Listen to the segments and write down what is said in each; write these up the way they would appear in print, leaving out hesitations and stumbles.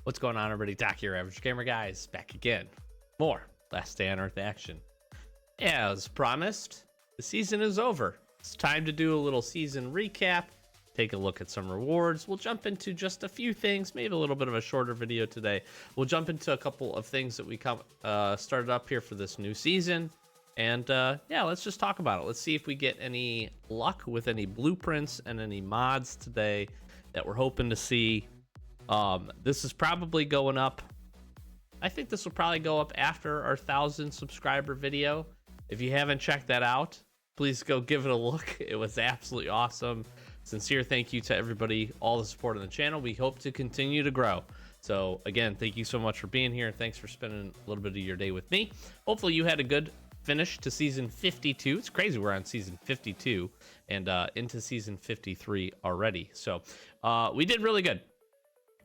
What's going on, everybody? Doc here, Average Gamer Guys, back again. More Last Day on Earth action. As promised, the season is over. It's time to do a little season recap, take a look at some rewards. We'll jump into just a few things, maybe a little bit of a shorter video today. We'll jump into a couple of things that we started up here for this new season. And yeah, let's just talk about it. Let's see if we get any luck with any blueprints and any mods today that we're hoping to see. This is probably going up. I think this will probably go up after our 1,000 subscriber video. If you haven't checked that out, please go give it a look. It was absolutely awesome. Sincere thank you to everybody, all the support on the channel. We hope to continue to grow. So again, thank you so much for being here. Thanks for spending a little bit of your day with me. Hopefully you had a good finish to season 52. It's crazy we're on season 52 and into season 53 already. So we did really good.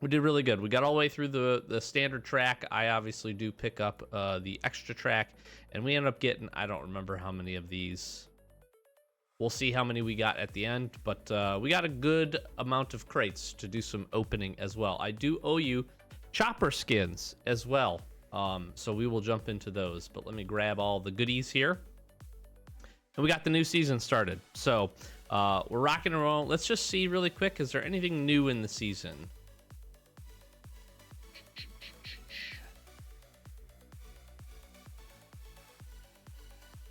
We did really good. We got all the way through the standard track. I obviously do pick up the extra track, and we end up getting, I don't remember how many of these. We'll see how many we got at the end, but we got a good amount of crates to do some opening as well. I do owe you chopper skins as well, so we will jump into those. But let me grab all the goodies here. And we got the new season started. So we're rocking and rolling. Let's just see really quick, is there anything new in the season?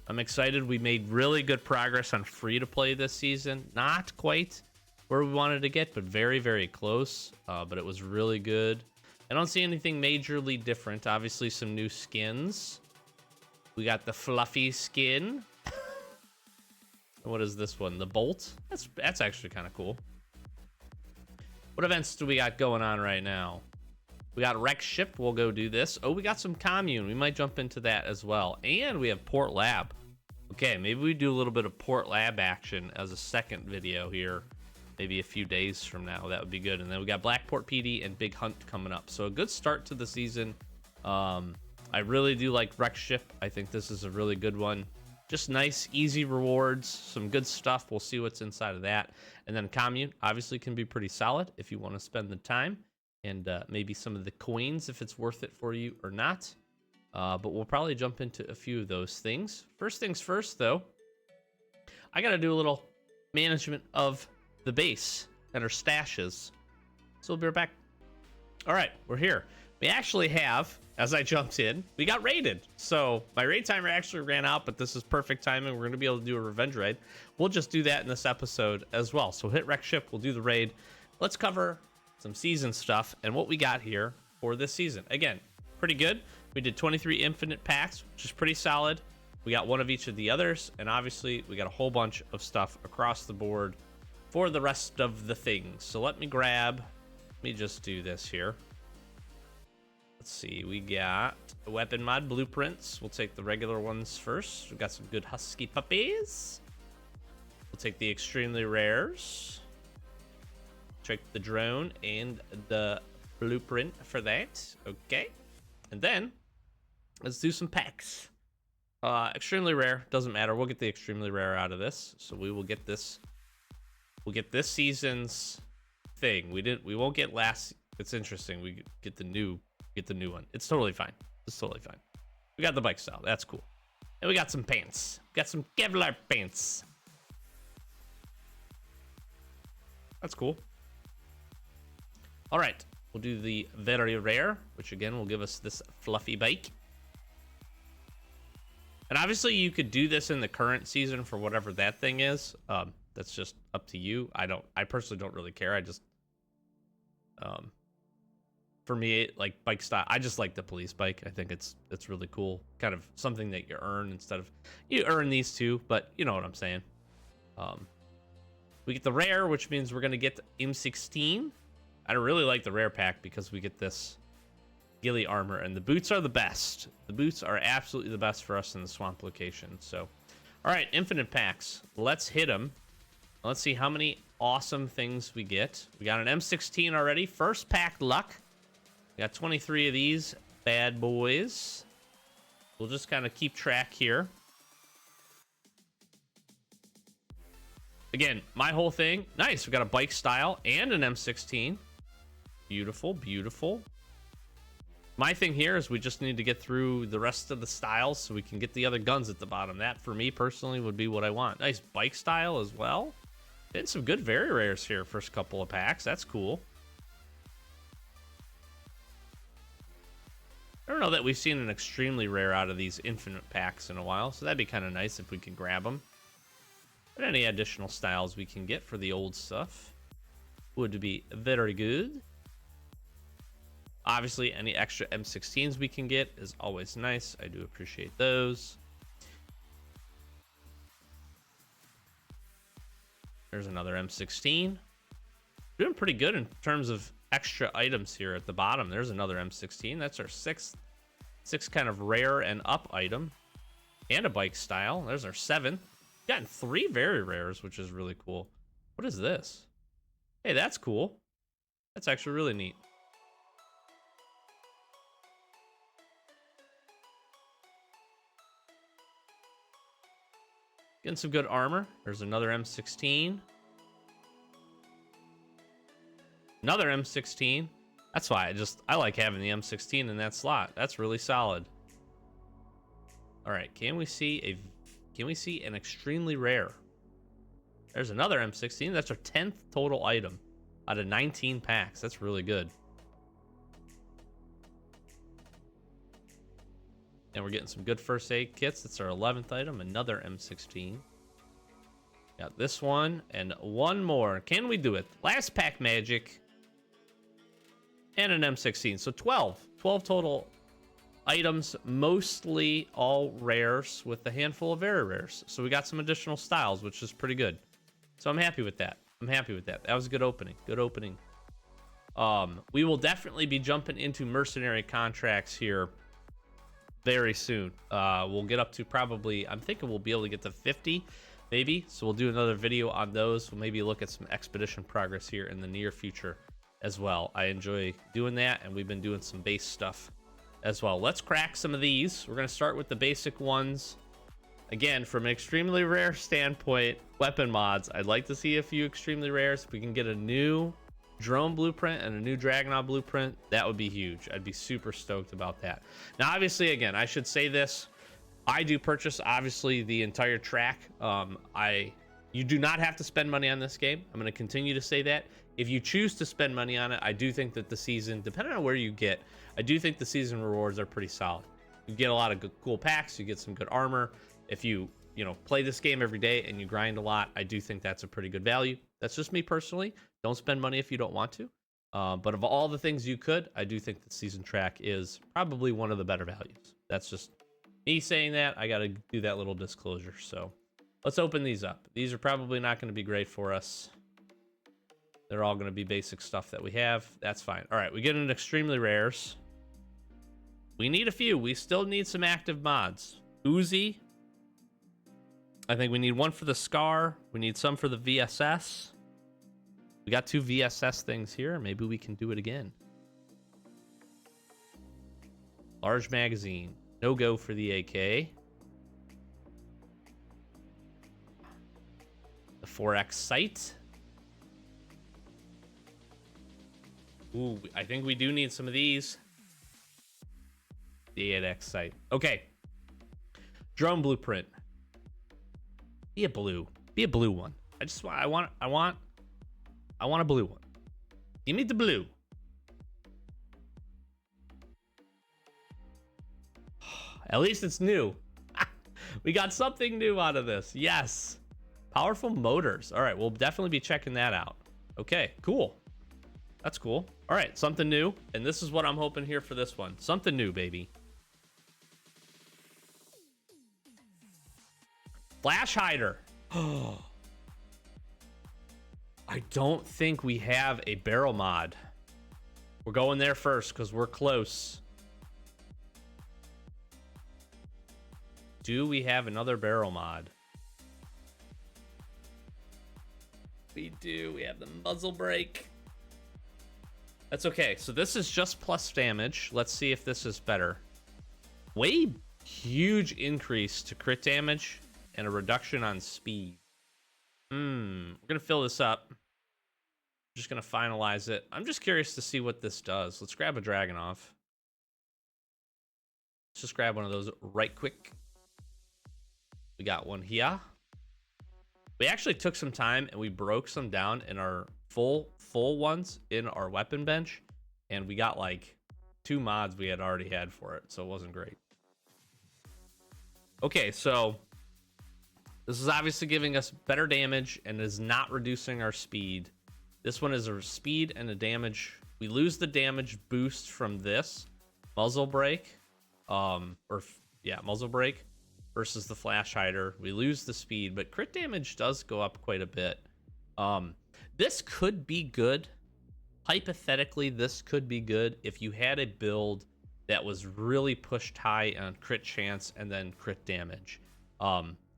I'm excited. We made really good progress on free to play this season. Not quite where we wanted to get, but very, very close. But it was really good. I don't see anything majorly different. Obviously, some new skins. We got the fluffy skin. What is this one? The bolt? That's actually kind of cool. What events do we got going on right now? We got Wreck Ship. We'll go do this. Oh, we got some Commune. We might jump into that as well. And we have Port Lab. Okay, maybe we do a little bit of Port Lab action as a second video here. Maybe a few days from now. That would be good. And then we got Blackport PD and Big Hunt coming up. So a good start to the season. I really do like Wreck Ship. I think this is a really good one. Just nice, easy rewards. Some good stuff. We'll see what's inside of that. And then Commune obviously can be pretty solid if you want to spend the time. And maybe some of the coins if it's worth it for you or not. But we'll probably jump into a few of those things. First things first, though, I got to do a little management of the base and our stashes. So we'll be right back. All right, we're here. We actually have, as I jumped in, we got raided. So my raid timer actually ran out, but this is perfect timing. We're going to be able to do a revenge raid. We'll just do that in this episode as well. So hit Wreck Ship. We'll do the raid. Let's cover some season stuff and what we got here for this season. Again, pretty good. We did 23 infinite packs, which is pretty solid. We got one of each of the others, and obviously we got a whole bunch of stuff across the board for the rest of the things. So let me just do this here. Let's see, we got weapon mod blueprints. We'll take the regular ones first. We've got some good husky puppies. We'll take the extremely rares. Check the drone and the blueprint for that. Okay. And then let's do some packs. Extremely rare, doesn't matter. We'll get the extremely rare out of this. So we will get this. We'll get this season's thing. We won't get last. It's interesting. We get the new one. It's totally fine. It's totally fine. We got the bike style. That's cool. And we got some pants. We got some Kevlar pants. That's cool. All right, we'll do the very rare, which again will give us this fluffy bike. And obviously you could do this in the current season for whatever that thing is. That's just up to you. I personally don't really care. I just, for me, like bike style, I just like the police bike. I think it's really cool. Kind of something that you earn instead of, you earn these two, but you know what I'm saying. We get the rare, which means we're gonna get the M16. I don't really like the rare pack because we get this ghillie armor, and the boots are the best. The boots are absolutely the best for us in the swamp location. So, all right, infinite packs. Let's hit them. Let's see how many awesome things we get. We got an M16 already. First pack luck. We got 23 of these bad boys. We'll just kind of keep track here. Again, my whole thing, nice. We got a bike style and an M16. Beautiful, beautiful. My thing here is we just need to get through the rest of the styles so we can get the other guns at the bottom. That, for me personally, would be what I want. Nice bike style as well. Getting some good very rares here first couple of packs. That's cool. I don't know that we've seen an extremely rare out of these infinite packs in a while, so that'd be kind of nice if we can grab them. But any additional styles we can get for the old stuff would be very good. Obviously, any extra M16s we can get is always nice. I do appreciate those. There's another M16. Doing pretty good in terms of extra items here at the bottom. There's another M16. That's our sixth kind of rare and up item. And a bike style. There's our 7th. Gotten 3 very rares, which is really cool. What is this? Hey, that's cool. That's actually really neat. Getting some good armor. There's another M16. Another M16. That's why I like having the M16 in that slot. That's really solid. All right, can we see an extremely rare? There's another M16. That's our 10th total item out of 19 packs. That's really good. And we're getting some good first aid kits. That's our 11th item. Another M16. Got this one and one more. Can we do it? Last pack magic. And an M16. So 12 total items, mostly all rares with a handful of very rares. So we got some additional styles, which is pretty good. So I'm happy with that. That was a good opening. We will definitely be jumping into mercenary contracts here very soon. We'll get up to probably, I'm thinking we'll be able to get to 50 maybe. So we'll do another video on those. We'll maybe look at some expedition progress here in the near future as well. I enjoy doing that, and we've been doing some base stuff as well. Let's crack some of these. We're going to start with the basic ones. Again, from an extremely rare standpoint, weapon mods, I'd like to see a few extremely rares. If we can get a new drone blueprint and a new Dragonaut blueprint, that would be huge. I'd be super stoked about that. Now, obviously, again, I should say this. I do purchase, obviously, the entire track. You do not have to spend money on this game. I'm going to continue to say that. If you choose to spend money on it, I do think that the season, depending on where you get, I do think the season rewards are pretty solid. You get a lot of good, cool packs. You get some good armor. If you play this game every day and you grind a lot, I do think that's a pretty good value. That's just me personally. Don't spend money if you don't want to. But of all the things you could, I do think the season track is probably one of the better values. That's just me saying that. I got to do that little disclosure. So let's open these up. These are probably not going to be great for us. They're all going to be basic stuff that we have. That's fine. All right, we get into extremely rares. We need a few. We still need some active mods. Uzi. I think we need one for the Scar. We need some for the VSS. We got 2 VSS things here. Maybe we can do it again. Large magazine. No go for the AK. The 4X sight. Ooh, I think we do need some of these. The 8X sight. Okay. Drone blueprint. Be a blue one. I want a blue one. Give me the blue. At least it's new. We got something new out of this. Yes. Powerful motors. All right, we'll definitely be checking that out. Okay, cool. That's cool. All right, something new. And this is what I'm hoping here for this one. Something new, baby. Flash hider. Oh. I don't think we have a barrel mod. We're going there first because we're close. Do we have another barrel mod? We do. We have the muzzle brake. That's okay. So this is just plus damage. Let's see if this is better. Way huge increase to crit damage and a reduction on speed. We're gonna fill this up. I'm just gonna finalize it. I'm just curious to see what this does. Let's grab a Dragunov. Let's just grab one of those right quick. We got one here. We actually took some time and we broke some down in our full ones in our weapon bench, and we got like 2 mods we had already had for it, so it wasn't great. Okay, so this is obviously giving us better damage and is not reducing our speed. This one is a speed and a damage. We lose the damage boost from this muzzle brake, muzzle brake versus the flash hider. We lose the speed, but crit damage does go up quite a bit. This could be good. Hypothetically, this could be good if you had a build that was really pushed high on crit chance and then crit damage.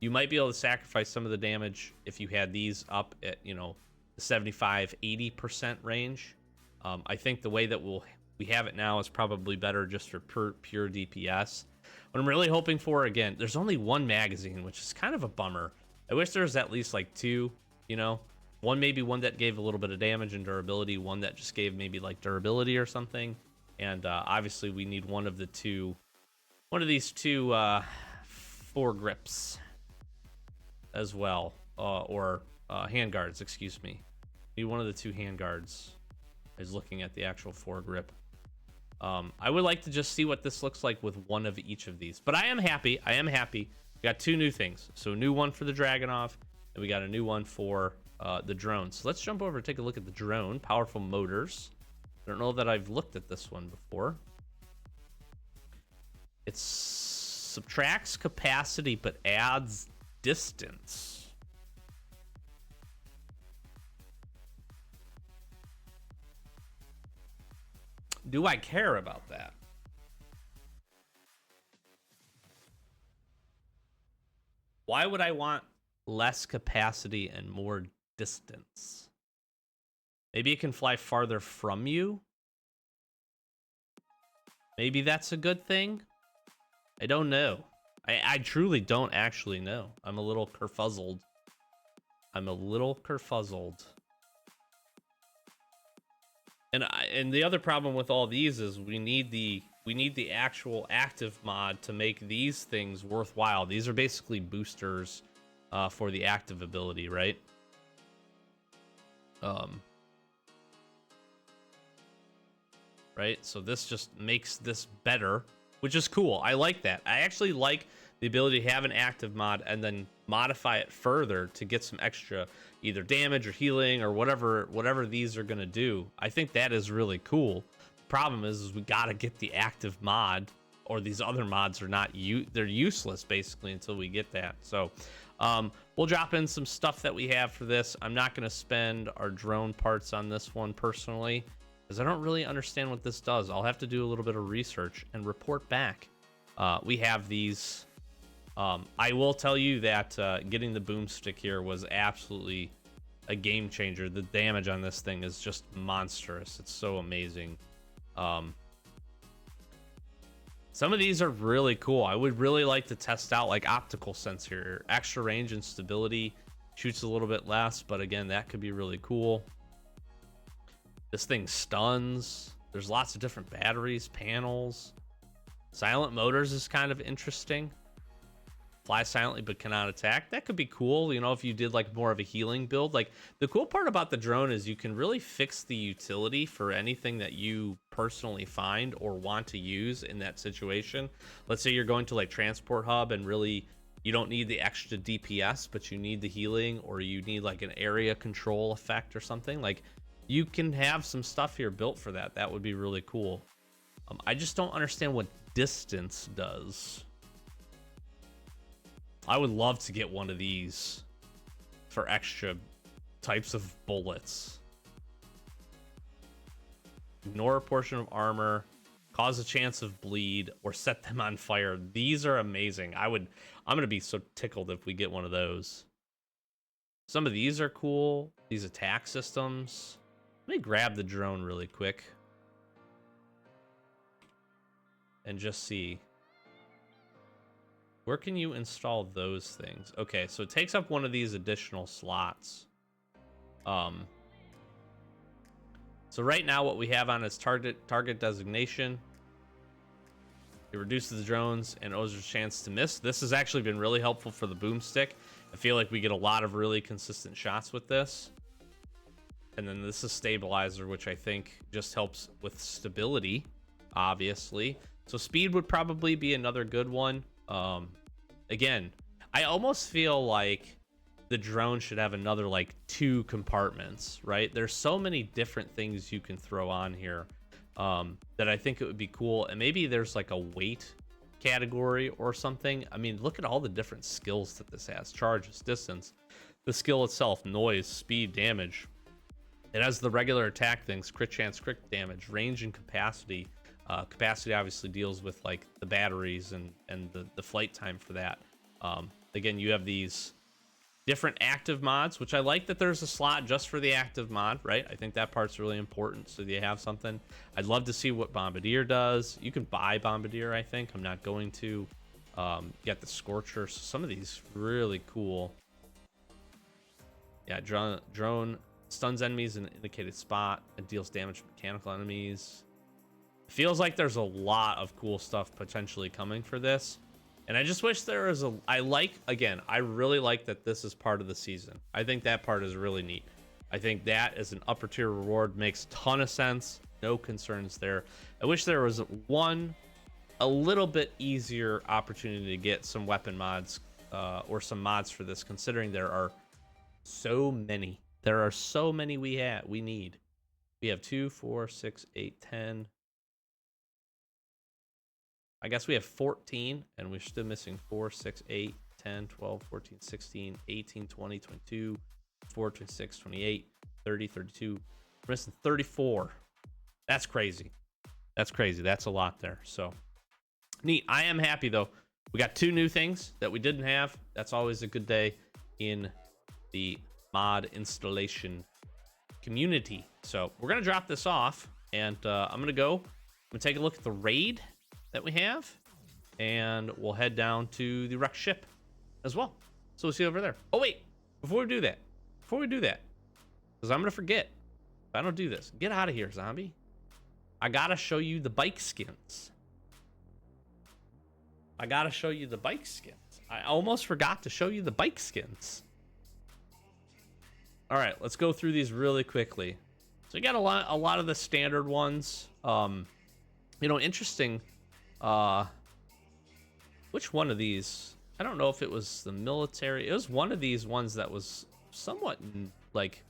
You might be able to sacrifice some of the damage if you had these up at, you know, the 75-80% range. I think the way that we have it now is probably better just for pure DPS. What I'm really hoping for, again, there's only 1 magazine, which is kind of a bummer. I wish there was at least like 2, you know, maybe one that gave a little bit of damage and durability, one that just gave maybe like durability or something. And obviously we need one of these 2 foregrips as well, or handguards, excuse me. Need one of the 2 handguards. Is looking at the actual foregrip. I would like to just see what this looks like with one of each of these, but I am happy. We got 2 new things. So a new one for the Dragunov, and we got a new one for the drone. So let's jump over and take a look at the drone. Powerful motors. I don't know that I've looked at this one before. It subtracts capacity but adds distance. Do I care about that? Why would I want less capacity and more distance? Maybe it can fly farther from you. Maybe that's a good thing. I don't know. I truly don't actually know. I'm a little kerfuzzled. And the other problem with all these is we need the actual active mod to make these things worthwhile. These are basically boosters for the active ability, right? Right? So this just makes this better, which is cool. I like that. I actually like the ability to have an active mod and then modify it further to get some extra either damage or healing or whatever these are going to do. I think that is really cool. The problem is we got to get the active mod, or these other mods are they're useless basically until we get that. So we'll drop in some stuff that we have for this. I'm not going to spend our drone parts on this one personally, because I don't really understand what this does. I'll have to do a little bit of research and report back. We have these. I will tell you that getting the boomstick here was absolutely a game changer. The damage on this thing is just monstrous. It's so amazing. Some of these are really cool. I would really like to test out like optical sense here. Extra range and stability, shoots a little bit less, but again, that could be really cool. This thing stuns. There's lots of different batteries, panels. Silent motors is kind of interesting. Fly silently but cannot attack. That could be cool, you know, if you did like more of a healing build. Like, the cool part about the drone is you can really fix the utility for anything that you personally find or want to use in that situation. Let's say you're going to like transport hub and really you don't need the extra DPS, but you need the healing, or you need like an area control effect or something. Like, you can have some stuff here built for that. That would be really cool. I just don't understand what distance does. I would love to get one of these for extra types of bullets. Ignore a portion of armor, cause a chance of bleed, or set them on fire. These are amazing. I'm gonna be so tickled if we get one of those. Some of these are cool. These attack systems. Let me grab the drone really quick and just see. Where can you install those things? Okay, so it takes up one of these additional slots. So right now what we have on is target designation. It reduces the drones and Ozer's chance to miss. This has actually been really helpful for the boomstick. I feel like we get a lot of really consistent shots with this. And then this is stabilizer, which I think just helps with stability, obviously. So speed would probably be another good one. Again, I almost feel like the drone should have another like 2 compartments, right? There's so many different things you can throw on here that I think it would be cool. And maybe there's like a weight category or something. I mean, look at all the different skills that this has: charges, distance, the skill itself, noise, speed, damage. It has the regular attack things: crit chance, crit damage, range, and capacity. Capacity obviously deals with like the batteries and the flight time for that. Again, you have these different active mods, which I like that there's a slot just for the active mod, right? I think that part's really important, so you have something. I'd love to see what Bombardier does. You can buy Bombardier, I think. I'm not going to. Get the Scorcher. So some of these really cool. Yeah, drone stuns enemies in an indicated spot and deals damage to mechanical enemies. Feels like there's a lot of cool stuff potentially coming for this. And I just wish there was I really like that this is part of the season. I think that part is really neat. I think that as an upper tier reward makes a ton of sense. No concerns there. I wish there was a little bit easier opportunity to get some weapon mods or some mods for this, considering there are so many. There are so many we need. We have 2, 4, 6, 8, 10. I guess we have 14, and we're still missing 4, 6, 8, 10, 12, 14, 16, 18, 20, 22, 24, 26, 28, 30, 32. We're missing 34. That's crazy. That's crazy. That's a lot there. So neat. I am happy, though. We got 2 new things that we didn't have. That's always a good day in the mod installation community. So we're going to drop this off, and I'm going to take a look at the raid that we have, and we'll head down to the wrecked ship as well. So we'll see you over there. Oh wait, before we do that, because I'm gonna forget if I don't do this. Get out of here, zombie. I gotta show you the bike skins. I almost forgot to show you the bike skins. All right, let's go through these really quickly. So you got a lot of the standard ones. Interesting. Which one of these? I don't know if it was the military. It was one of these ones that was somewhat like,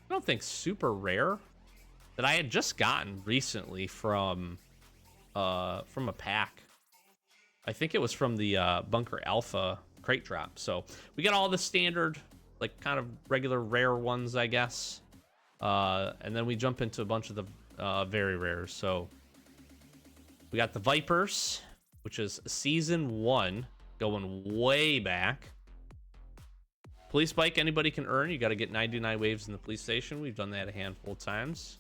I don't think super rare, that I had just gotten recently from a pack. I think it was from the Bunker Alpha crate drop. So we got all the standard, like kind of regular rare ones, I guess. And then we jump into a bunch of the very rares. So we got the Vipers, which is season 1, going way back. Police bike, anybody can earn. You got to get 99 waves in the police station. We've done that a handful of times.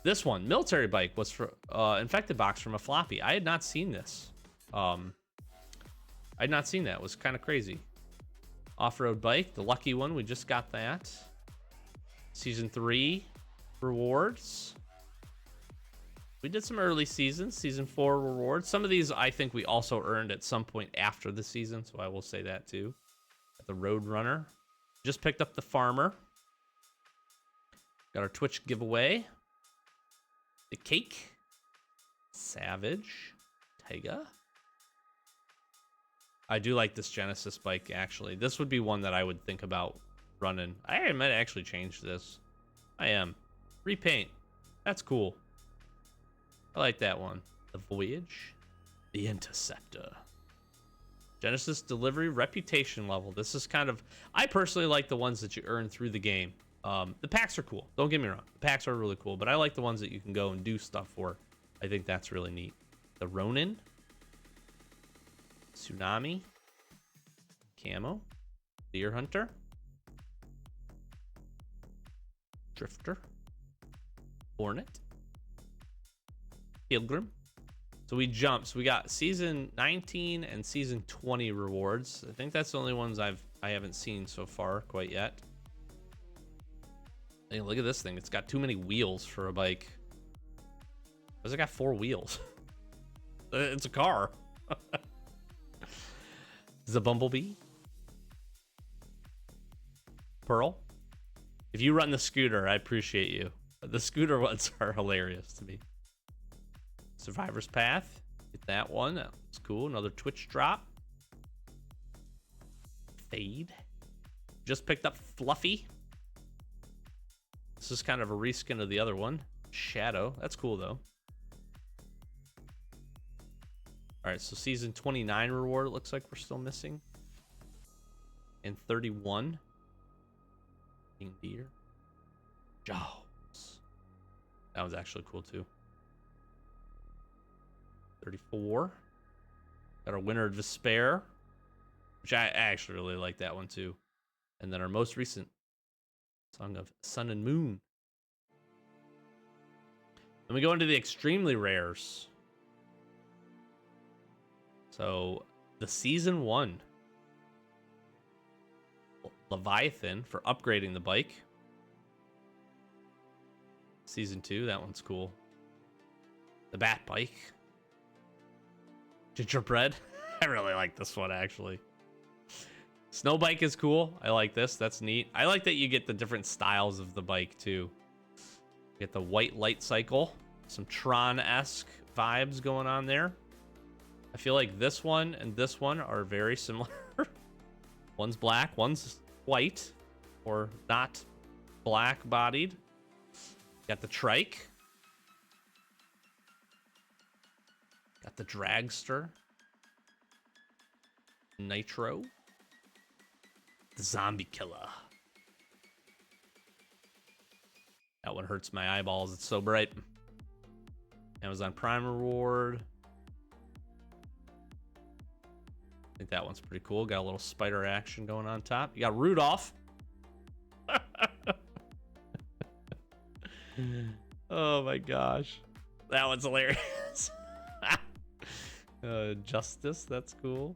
This one, military bike, was for infected box from a floppy. I had not seen this. I had not seen that. It was kind of crazy. Off-road bike, the lucky one. We just got that. Season 3 rewards. We did some early seasons, season 4 rewards. Some of these I think we also earned at some point after the season, so I will say that too. Got the Road Runner. Just picked up the Farmer. Got our Twitch giveaway. The Cake. Savage. Taiga. I do like this Genesis bike, actually. This would be one that I would think about running. I might actually change this. I am. Repaint. That's cool. I like that one. The Voyage. The Interceptor. Genesis delivery reputation level. This is kind of... I personally like the ones that you earn through the game. The packs are cool. Don't get me wrong. The packs are really cool, but I like the ones that you can go and do stuff for. I think that's really neat. The Ronin. Tsunami. Camo. Deer Hunter. Drifter. Hornet. Pilgrim. So we jumped. So we got season 19 and season 20 rewards. I think that's the only ones I haven't seen so far quite yet. Hey, look at this thing. It's got too many wheels for a bike. Why's it got 4 wheels? It's a car. The Bumblebee. Pearl. If you run the scooter, I appreciate you. The scooter ones are hilarious to me. Survivor's Path. Get that one. That was cool. Another Twitch drop. Fade. Just picked up Fluffy. This is kind of a reskin of the other one. Shadow. That's cool, though. All right, so season 29 reward, it looks like we're still missing. And 31. King Deer. Jaws. That was actually cool, too. 34. Got our Winter of Despair, which I actually really like that one, too. And then our most recent Song of Sun and Moon. Then we go into the extremely rares. So, the Season 1. Leviathan for upgrading the bike. Season 2, that one's cool. The Bat Bike. Gingerbread. I really like this one, actually. Snow Bike is cool. I like this. That's neat. I like that you get the different styles of the bike, too. You get the white light cycle. Some Tron-esque vibes going on there. I feel like this one and this one are very similar. One's black, one's white, or not black bodied. Got the trike. Got the dragster. Nitro. The zombie killer. That one hurts my eyeballs. It's so bright. Amazon Prime reward. I think that one's pretty cool. Got a little spider action going on top. You got Rudolph. Oh my gosh. That one's hilarious. Justice, that's cool.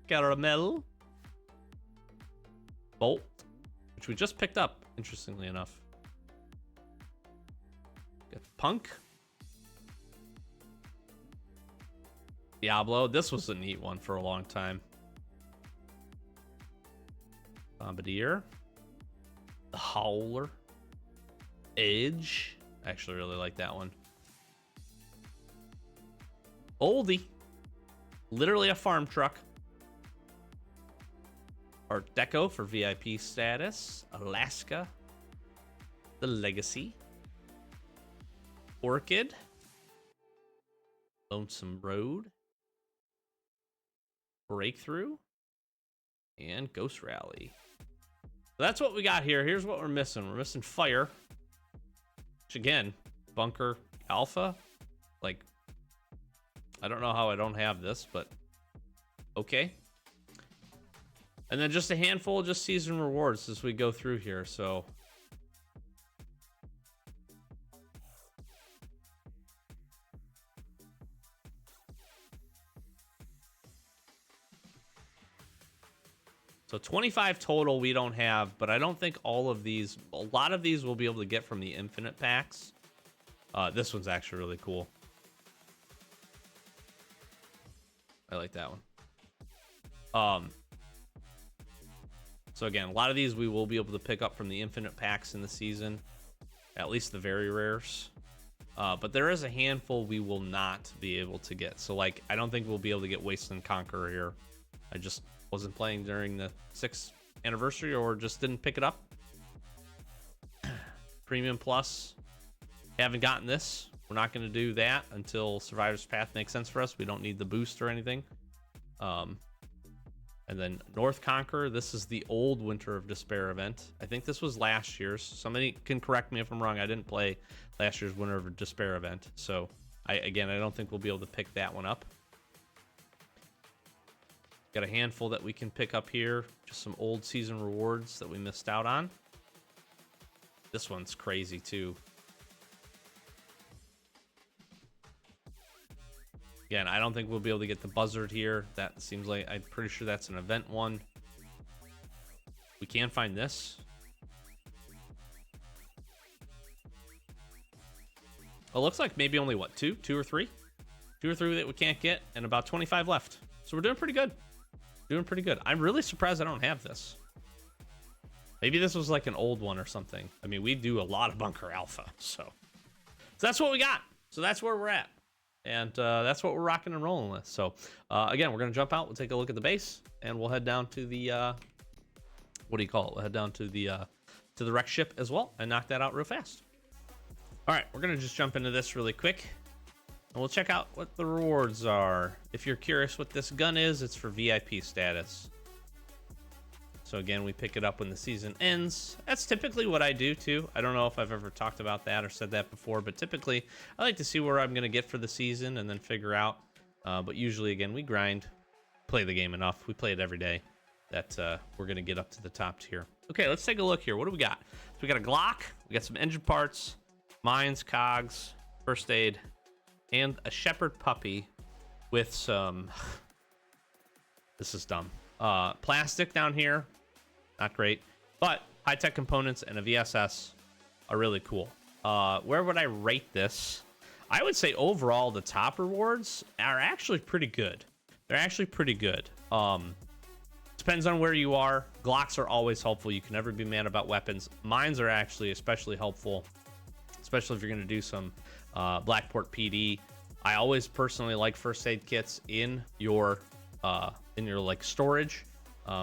Caramel. Bolt, which we just picked up, interestingly enough. Got Punk. Diablo. This was a neat one for a long time. Bombardier. The Howler. Edge. I actually really like that one. Oldie. Literally a farm truck. Art Deco for VIP status. Alaska. The Legacy. Orchid. Lonesome Road. Breakthrough. And Ghost Rally. So that's what we got here. Here's what we're missing. We're missing Fire. Which again, Bunker Alpha. Like, I don't know how I don't have this, but okay. And then just a handful of just season rewards as we go through here, so. So 25 total we don't have, but I don't think all of these, a lot of these we'll be able to get from the infinite packs. This one's actually really cool. I like that one. So again, a lot of these we will be able to pick up from the infinite packs in the season, at least the very rares. But there is a handful we will not be able to get. So like, I don't think we'll be able to get Wasteland Conqueror here. I just wasn't playing during the 6th anniversary or just didn't pick it up. Premium Plus. Haven't gotten this. We're not going to do that until Survivor's Path makes sense for us. We don't need the boost or anything. And then North Conqueror. This is the old Winter of Despair event. I think this was last year's. Somebody can correct me if I'm wrong. I didn't play last year's Winter of Despair event. So, I don't think we'll be able to pick that one up. Got a handful that we can pick up here. Just some old season rewards that we missed out on. This one's crazy too. Again, I don't think we'll be able to get the Buzzard here. That seems like, I'm pretty sure that's an event one. We can find this. Oh, looks like maybe only what, two or three? 2 or 3 that we can't get, and about 25 left. So we're doing pretty good. Doing pretty good. I'm really surprised I don't have this. Maybe this was like an old one or something. I mean, we do a lot of bunker alpha, so that's what we got. So that's where we're at, and that's what we're rocking and rolling with. So again, we're gonna jump out. We'll take a look at the base, and we'll head down to the what do you call it? We'll head down to the wreck ship as well and knock that out real fast. All right, we're gonna just jump into this really quick, and we'll check out what the rewards are. If you're curious what this gun is, it's for VIP status. So again, we pick it up when the season ends. That's typically what I do too. I don't know if I've ever talked about that or said that before, but typically I like to see where I'm gonna get for the season and then figure out. But usually, again, we grind, play the game enough. We play it every day that we're gonna get up to the top tier. Okay, let's take a look here. What do we got? So we got a Glock, we got some engine parts, mines, cogs, first aid, and a shepherd puppy with some, this is dumb, plastic down here. Not great, but high-tech components and a VSS are really cool. Where would I rate this? I would say overall the top rewards are actually pretty good. They're actually pretty good. Depends on where you are. Glocks are always helpful. You can never be mad about weapons. Mines are actually especially helpful, especially if you're going to do some Blackport PD. I always personally like first aid kits in your like storage.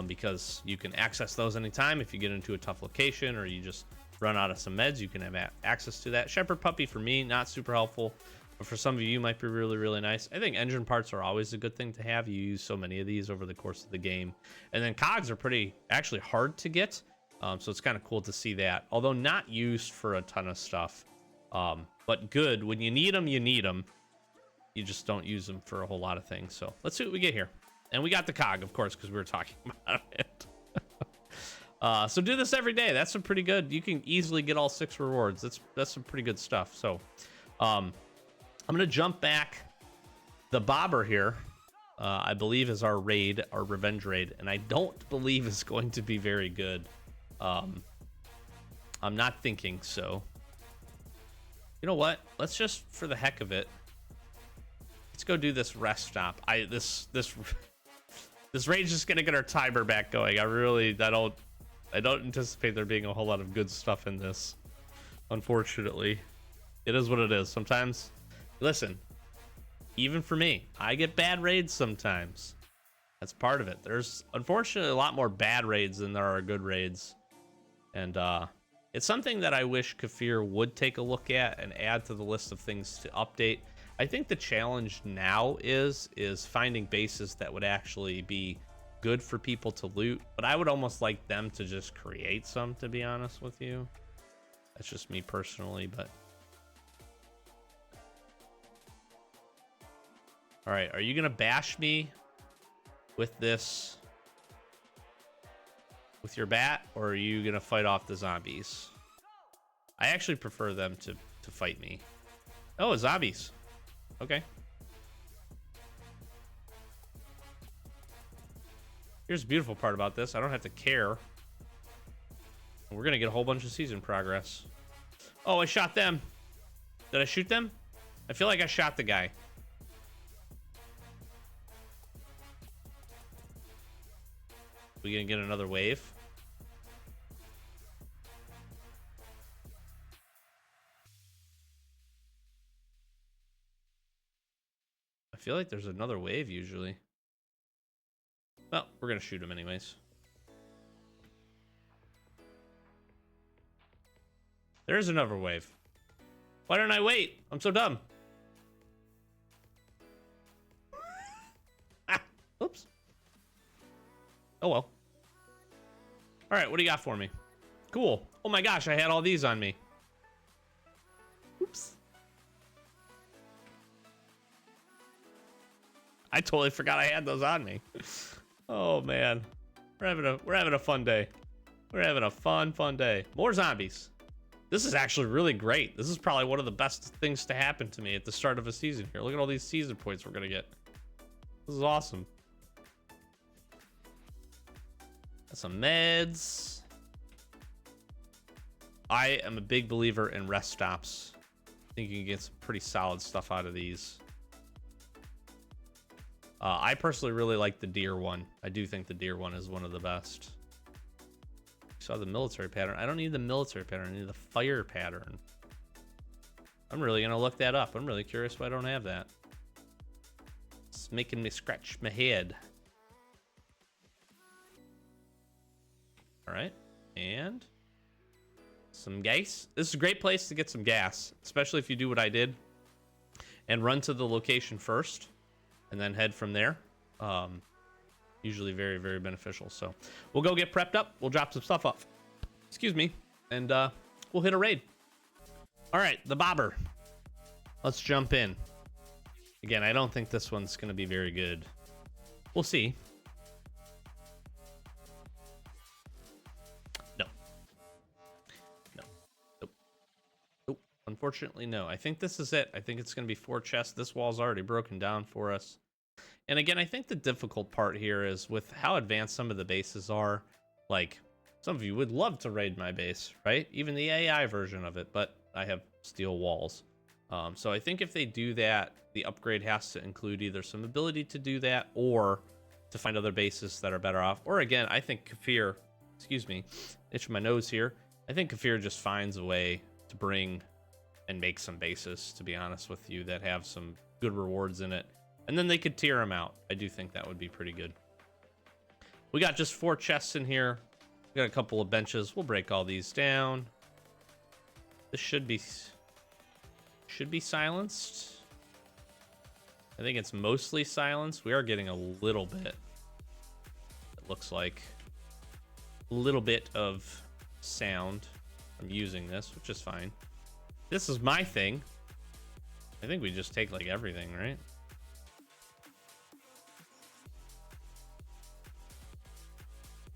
Because you can access those anytime if you get into a tough location or you just run out of some meds. You can have access to that. Shepherd puppy for me, not super helpful, but for some of you might be really, really nice. I think engine parts are always a good thing to have. You use so many of these over the course of the game, and then cogs are pretty actually hard to get, so it's kind of cool to see that, although not used for a ton of stuff, but good when you need them. You just don't use them for a whole lot of things. So let's see what we get here. And we got the cog, of course, because we were talking about it. So do this every day. That's some pretty good. You can easily get all 6 rewards. That's some pretty good stuff. So I'm gonna jump back. The bobber here, I believe, is our raid, our revenge raid, and I don't believe is going to be very good. I'm not thinking so. You know what? Let's just, for the heck of it, let's go do this rest stop. This raid's just gonna get our timer back going. I don't anticipate there being a whole lot of good stuff in this. Unfortunately, it is what it is. Sometimes, listen, even for me, I get bad raids sometimes. That's part of it. There's unfortunately a lot more bad raids than there are good raids, and it's something that I wish Kafir would take a look at and add to the list of things to update. I think the challenge now is finding bases that would actually be good for people to loot, but I would almost like them to just create some, to be honest with you. That's just me personally, but all right, are you gonna bash me with this, with your bat, or are you gonna fight off the zombies? I actually prefer them to fight me. Oh, zombies. Okay. Here's the beautiful part about this. I don't have to care. We're going to get a whole bunch of season progress. Oh, I shot them. Did I shoot them? I feel like I shot the guy. We going to get another wave? I feel like there's another wave usually. Well, we're gonna shoot him anyways. There's another wave. Why don't I wait? I'm so dumb. Ah, oops. Oh well. All right, what do you got for me? Cool. Oh my gosh, I had all these on me. Oops. I totally forgot I had those on me. Oh man, we're having a fun day. We're having a fun day. More zombies. This is actually really great. This is probably one of the best things to happen to me at the start of a season here. Look at all these season points we're gonna get. This is awesome. Got some meds. I am a big believer in rest stops. I think you can get some pretty solid stuff out of these. I personally really like the deer one. I do think the deer one is one of the best. Saw the military pattern. I don't need the military pattern. I need the fire pattern. I'm really gonna look that up. I'm really curious why I don't have that. It's making me scratch my head. All right, and some gas. This is a great place to get some gas, especially if you do what I did and run to the location first and then head from there. Usually very, very beneficial. So we'll go get prepped up. We'll drop some stuff off. Excuse me. And we'll hit a raid. All right, the bobber. Let's jump in. Again, I don't think this one's going to be very good. We'll see. No. No. Nope. Nope. Unfortunately, no. I think this is it. I think it's going to be 4 chests. This wall's already broken down for us. And again, I think the difficult part here is with how advanced some of the bases are. Like, some of you would love to raid my base, right? Even the AI version of it, but I have steel walls. So I think if they do that, the upgrade has to include either some ability to do that or to find other bases that are better off. Or again, I think Kafir, excuse me, itching my nose here. I think Kafir just finds a way to bring and make some bases, to be honest with you, that have some good rewards in it. And then they could tier them out. I do think that would be pretty good. We got just 4 chests in here. We got a couple of benches. We'll break all these down. This should be silenced. I think it's mostly silenced. We are getting a little bit. It looks like a little bit of sound from using this, which is fine. This is my thing. I think we just take like everything, right?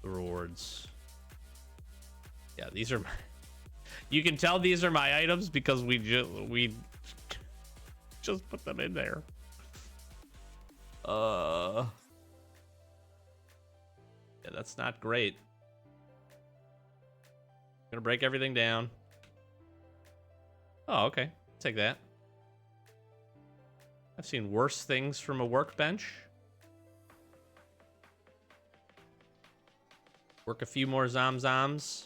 The rewards. Yeah, these are my... You can tell these are my items because we just put them in there. Yeah, that's not great. Gonna break everything down. Oh, okay. Take that. I've seen worse things from a workbench. Work a few more zomzoms.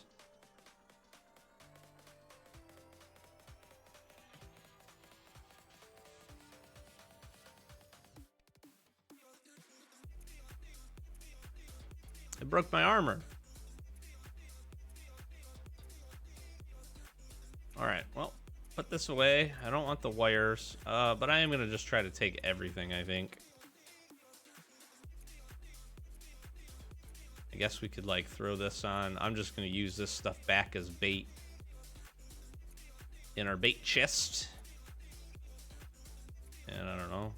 It broke my armor. All right, well, put this away. I don't want the wires, but I am gonna just try to take everything, I think. I guess we could like throw this on. I'm just gonna use this stuff back as bait in our bait chest. And I don't know.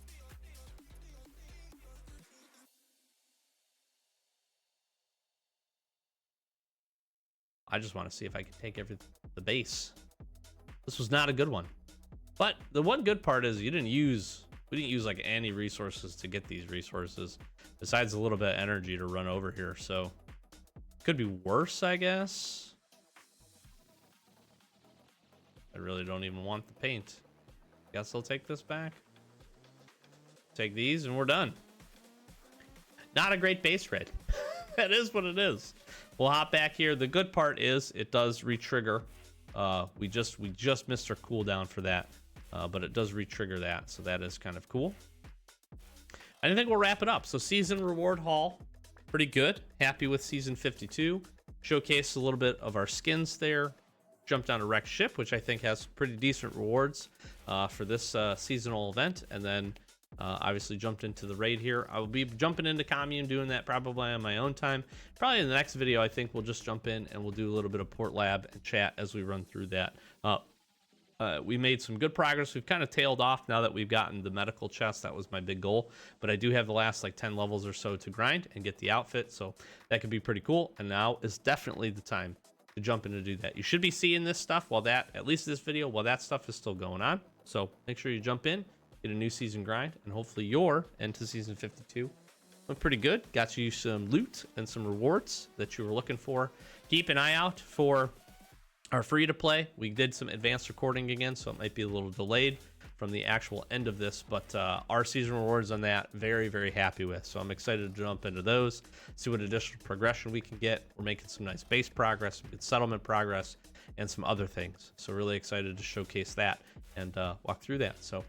I just want to see if I can take the base. This was not a good one. But the one good part is we didn't use like any resources to get these resources besides a little bit of energy to run over here. So could be worse, I guess. I really don't even want the paint. Guess I'll take this back. Take these and we're done. Not a great base raid. That is what it is. We'll hop back here. The good part is it does re-trigger. We just missed our cooldown for that, but it does re-trigger that, so that is kind of cool. And I think we'll wrap it up. So season reward haul, pretty good. Happy with season 52. Showcased a little bit of our skins there. Jumped on a wrecked ship, which I think has pretty decent rewards for this seasonal event, and then obviously jumped into the raid here. I will be jumping into commune, doing that probably on my own time. Probably in the next video, I think we'll just jump in and we'll do a little bit of port lab and chat as we run through that. We made some good progress. We've kind of tailed off now that we've gotten the medical chest. That was my big goal, but I do have the last like 10 levels or so to grind and get the outfit, so that could be pretty cool. And now is definitely the time to jump in to do that. You should be seeing this stuff while at least this video, while that stuff is still going on. So make sure you jump in, get a new season grind, and hopefully your end to season 52 went pretty good. Got you some loot and some rewards that you were looking for. Keep an eye out for our free to play. We did some advanced recording again, so it might be a little delayed from the actual end of this, but our season rewards on that, very, very happy with. So I'm excited to jump into those, see what additional progression we can get. We're making some nice base progress, some good settlement progress, and some other things. So really excited to showcase that and walk through that. So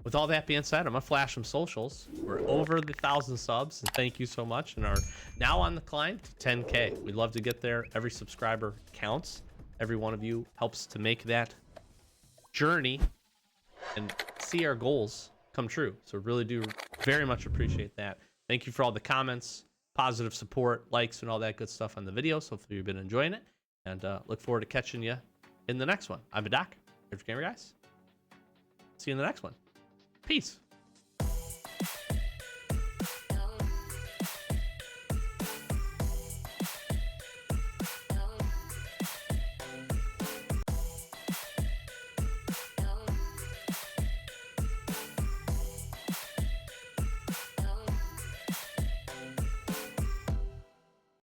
with all that being said, I'm gonna flash some socials. We're over the 1,000 subs, and thank you so much, and are now on the climb to 10K. We'd love to get there. Every subscriber counts. Every one of you helps to make that journey and see our goals come true. So really do very much appreciate that. Thank you for all the comments, positive support, likes, and all that good stuff on the videos. Hopefully you've been enjoying it, and look forward to catching you in the next one. I'm Doc, here for Gamer Guys. See you in the next one. Peace.